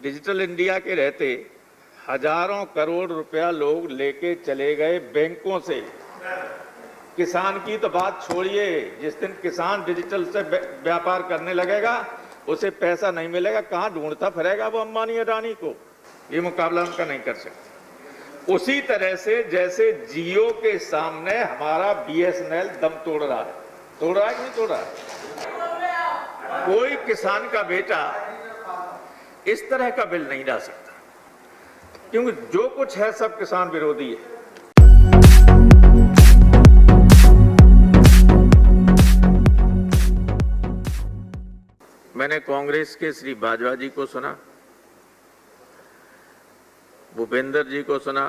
Digital India के रहते हजारों करोड़ रुपया लोग लेके चले गए बैंकों से। किसान की तो बात छोड़िए, जिस दिन किसान डिजिटल से व्यापार करने लगेगा उसे पैसा नहीं मिलेगा, कहां ढूंढता फिरेगा वो अंबानी अडानी को। ये मुकाबला उनका नहीं कर सकते। उसी तरह से जैसे जियो के सामने हमारा बीएसएनएल दम तोड़ रहा है कि नहीं तोड़ रहा है। कोई किसान का बेटा इस तरह का बिल नहीं ला सकता, क्योंकि जो कुछ है सब किसान विरोधी है। मैंने कांग्रेस के श्री बाजवा जी को सुना, भूपेंद्र जी को सुना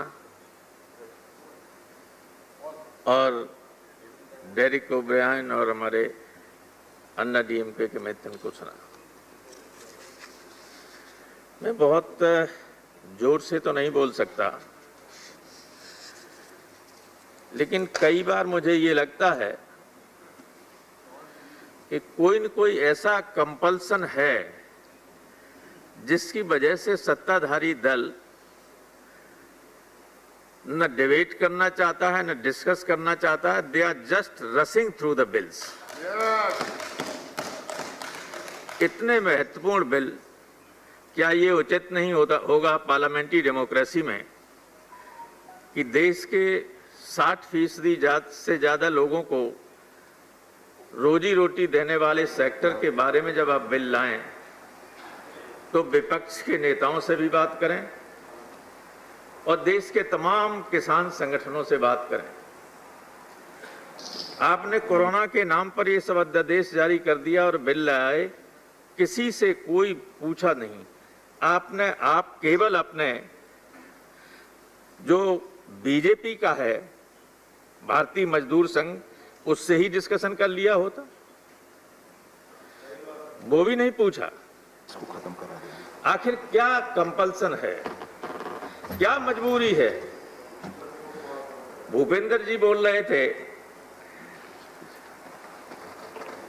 और डेरिक ओब्रायन और हमारे अन्ना डीएमके के मित्र को सुना। मैं बहुत जोर से तो नहीं बोल सकता, लेकिन कई बार मुझे ये लगता है कि कोई न कोई ऐसा कंपल्सन है जिसकी वजह से सत्ताधारी दल न डिबेट करना चाहता है, न डिस्कस करना चाहता है। They are just rushing through the bills. इतने महत्वपूर्ण बिल, क्या ये उचित नहीं होगा पार्लियामेंट्री डेमोक्रेसी में कि देश के 60% से ज्यादा लोगों को रोजी रोटी देने वाले सेक्टर के बारे में जब आप बिल लाएं तो विपक्ष के नेताओं से भी बात करें और देश के तमाम किसान संगठनों से बात करें। आपने कोरोना के नाम पर ये सब अध्यादेश जारी कर दिया और बिल लाए, किसी से कोई पूछा नहीं। आप केवल अपने जो बीजेपी का है, भारतीय मजदूर संघ, उससे ही डिस्कशन कर लिया होता, वो भी नहीं पूछा। आखिर क्या कंपल्सन है, क्या मजबूरी है? भूपेंद्र जी बोल रहे थे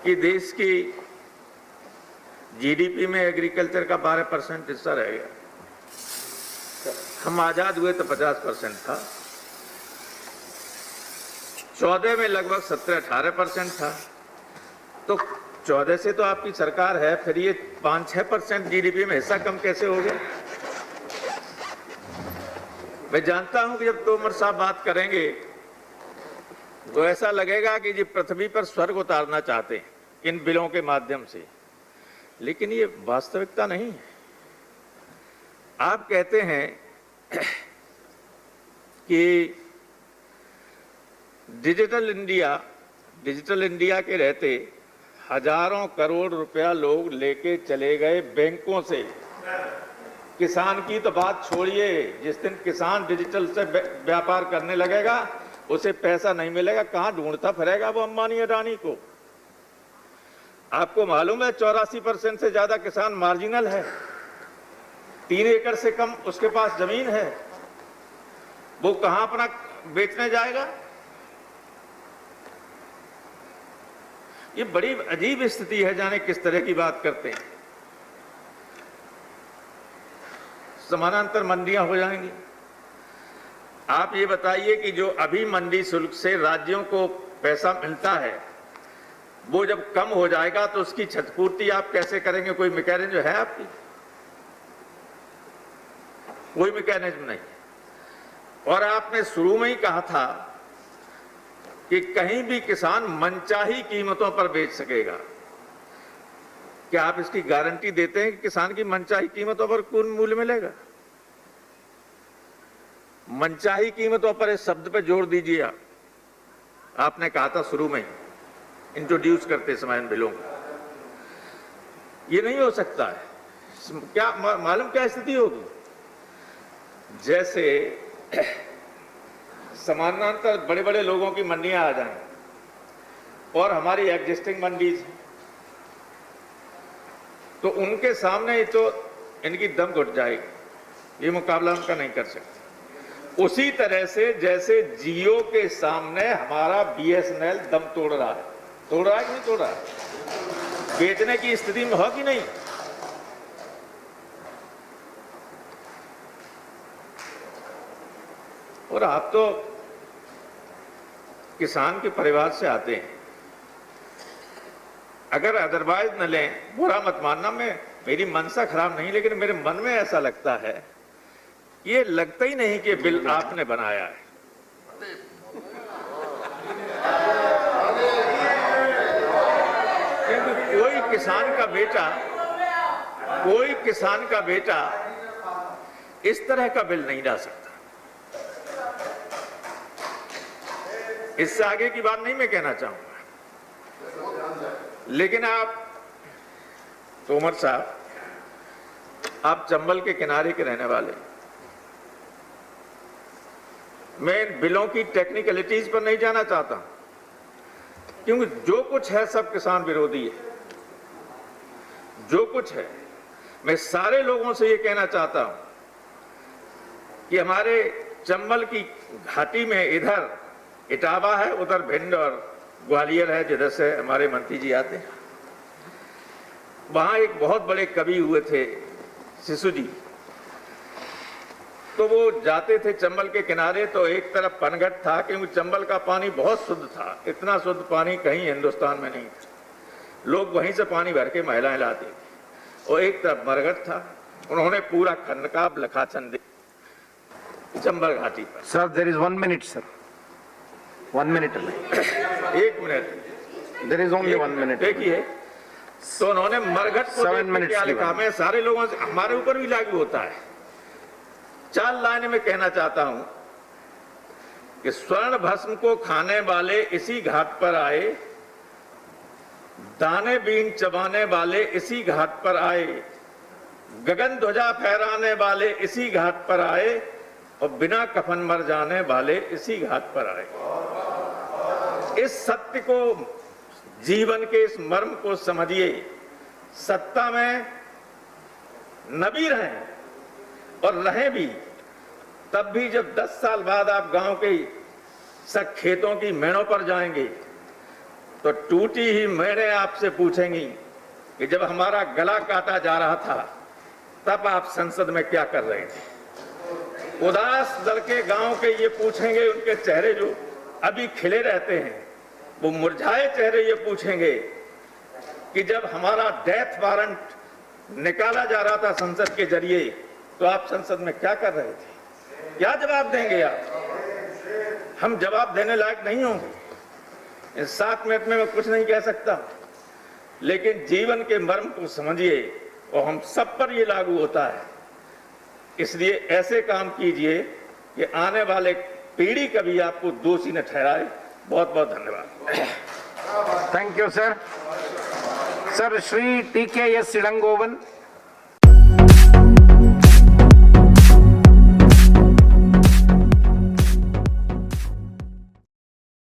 कि देश की जीडीपी में एग्रीकल्चर का 12% हिस्सा रह गया। हम आजाद हुए तो 50% था, 14 में लगभग 17-18% था। तो 14 से तो आपकी सरकार है, फिर ये 5-6% जीडीपी में हिस्सा कम कैसे हो गया? मैं जानता हूं कि जब तोमर साहब बात करेंगे तो ऐसा लगेगा कि जी पृथ्वी पर स्वर्ग उतारना चाहते हैं इन बिलों के माध्यम से, लेकिन ये वास्तविकता नहीं है। आप कहते हैं कि डिजिटल इंडिया के रहते हजारों करोड़ रुपया लोग लेके चले गए बैंकों से। किसान की तो बात छोड़िए, जिस दिन किसान डिजिटल से व्यापार करने लगेगा उसे पैसा नहीं मिलेगा, कहां ढूंढता फिरेगा वो अंबानी अडानी को। आपको मालूम है 84% से ज्यादा किसान मार्जिनल है, 3 एकड़ से कम उसके पास जमीन है, वो कहां अपना बेचने जाएगा? ये बड़ी अजीब स्थिति है, जाने किस तरह की बात करते हैं। समानांतर मंडियां हो जाएंगी। आप ये बताइए कि जो अभी मंडी शुल्क से राज्यों को पैसा मिलता है, वो जब कम हो जाएगा तो उसकी क्षतिपूर्ति आप कैसे करेंगे? कोई मैकेनिज्म है आपकी? कोई मैकेनिज्म नहीं। और आपने शुरू में ही कहा था कि कहीं भी किसान मनचाही कीमतों पर बेच सकेगा। क्या आप इसकी गारंटी देते हैं कि किसान की मनचाही कीमतों पर कौन मूल्य मिलेगा? मनचाही कीमतों पर इस शब्द पे जोर दीजिए। आपने कहा था शुरू में इंट्रोड्यूस करते समय इन बिलों को, ये नहीं हो सकता है। क्या मालूम क्या स्थिति होगी? जैसे समानांतर बड़े बड़े लोगों की मंडियां आ जाएं और हमारी एग्जिस्टिंग मंडीज, तो उनके सामने तो इनकी दम घुट जाएगी, ये मुकाबला उनका नहीं कर सकते। उसी तरह से जैसे जियो के सामने हमारा बीएसएनएल दम तोड़ रहा है कि नहीं तोड़ रहा है? बेचने की स्थिति में हो कि नहीं? और आप तो किसान के परिवार से आते हैं, अगर अदरवाइज न लें, बुरा मत मानना, मेरी मनसा खराब नहीं, लेकिन मेरे मन में ऐसा लगता है, ये लगता ही नहीं कि बिल आपने बनाया है। क्योंकि कोई किसान का बेटा इस तरह का बिल नहीं ला सकता। इससे आगे की बात नहीं मैं कहना चाहूंगा, लेकिन आप तोमर साहब, आप चंबल के किनारे के रहने वाले, मैं इन बिलों की टेक्निकलिटीज पर नहीं जाना चाहता, क्योंकि जो कुछ है सब किसान विरोधी है। जो कुछ है, मैं सारे लोगों से ये कहना चाहता हूं कि हमारे चंबल की घाटी में इधर इटावा है, उधर भिंड और ग्वालियर है, जिधर से हमारे मंत्री जी आते हैं। वहां एक बहुत बड़े कवि हुए थे शिशु जी, तो वो जाते थे चंबल के किनारे, तो एक तरफ पनघट था, क्योंकि चंबल का पानी बहुत शुद्ध था, इतना शुद्ध पानी कहीं हिंदुस्तान में नहीं था। लोग वहीं से पानी भर के महिलाएं लाती थी, और एक तरफ मरघट था। उन्होंने पूरा खंडकाब लखाछन चंबल घाटी पर। Sir, there is 1 minute sir, 1 minute. 1 minute, there is only 1 minute. देखिए, तो उन्होंने मरघट को क्या लिखा, मैं सारे लोगों से, हमारे ऊपर भी लागू होता है। 4 लाइनें में कहना चाहता हूं कि स्वर्ण भस्म को खाने वाले इसी घाट पर आए, दाने बीन चबाने वाले इसी घाट पर आए, गगन ध्वजा फहराने वाले इसी घाट पर आए, और बिना कफन मर जाने वाले इसी घाट पर आए। इस सत्य को, जीवन के इस मर्म को समझिए। सत्ता में न भी रहें और रहें भी, तब भी जब 10 साल बाद आप गांव के सब खेतों की मेड़ों पर जाएंगे, तो टूटी ही मेड़ें आपसे पूछेंगी कि जब हमारा गला काटा जा रहा था, तब आप संसद में क्या कर रहे थे। उदास लड़के गांव के ये पूछेंगे, उनके चेहरे जो अभी खिले रहते हैं, वो मुरझाए चेहरे ये पूछेंगे कि जब हमारा डेथ वारंट निकाला जा रहा था संसद के जरिए, तो आप संसद में क्या कर रहे थे। क्या जवाब देंगे आप। हम जवाब देने लायक नहीं होंगे। इन 7 मिनट में मैं कुछ नहीं कह सकता, लेकिन जीवन के मर्म को समझिए, और हम सब पर ये लागू होता है। इसलिए ऐसे काम कीजिए कि आने वाले पीढ़ी कभी आपको दोषी न ठहराए। बहुत बहुत धन्यवाद। Thank you sir. Sir, Shri TKS सिडंगोवन।